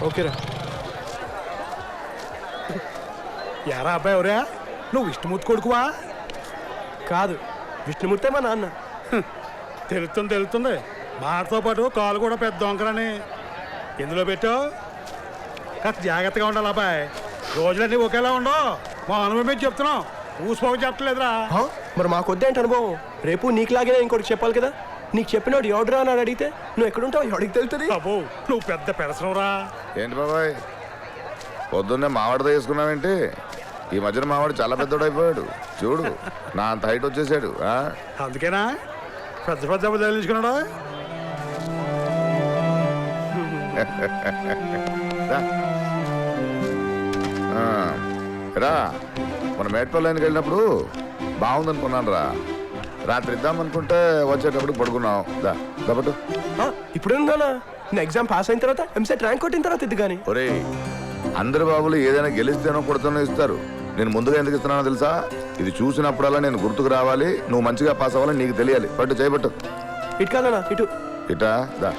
ఓకేరా. ఎరా అబ్బాయి ఎవరా? నువ్వు విష్ణుమూర్తి కొడుకువా? కాదు, విష్ణుమూర్తే మా నాన్న. తెలుస్తుంది. మాటతో పాటు కాలు కూడా పెద్ద దొంగరని. ఎందులో పెట్టావు? కాస్త జాగ్రత్తగా ఉండాలి అబ్బాయి. రోజులన్నీ ఒకేలా ఉండవు. మా అనుభవం మీద చెప్తున్నాం, ఊసిపోక చెప్పలేదురా. మరి మాకు వద్దేంటి అనుభవం? రేపు నీకులాగే ఇంకోటి చెప్పాలి కదా. నీకు చెప్పినోడు ఎవడరా అని అడిగితే నువ్వు ఎక్కడుంటావు ఎవడికి తెలుస్తుంది? అబ్బో, నువ్వు పెద్ద పెరసనవురా. ఏంటి బాబాయ్ పొద్దున్నే మావాడితో వేసుకున్నావేంటి? ఈ మధ్యన మావాడు చాలా పెద్దోడు అయిపోయాడు. చూడు నా అంత హైట్ వచ్చేసాడు. అందుకేనా పెద్ద పెద్ద తగిలించుకున్నాడా? రా, మన మేట్పల్లికి వెళ్ళినప్పుడు బాగుందనుకున్నాను రా. రాత్రి ఇద్దామనుకుంటే వచ్చేటప్పుడు పడుకున్నావు. కాబట్టి ఇప్పుడు నేను ఎగ్జామ్ పాస్ అయిన తర్వాత ఎంసెట్ ర్యాంక్ కొట్టిన తర్వాత ఇది కానీ. ఒరే, అందరు బాబులు ఏదైనా గెలిస్తేనో కొడుతూనో ఇస్తారు. నేను ముందుగా ఎందుకు ఇస్తున్నానో తెలుసా? ఇది చూసినప్పుడల్లా నేను గుర్తుకు రావాలి, నువ్వు మంచిగా పాస్ అవ్వాలని నీకు తెలియాలి. పట్టు చేయబట్టు. ఇటు కాదన్నా, ఇటు. ఇటా దా.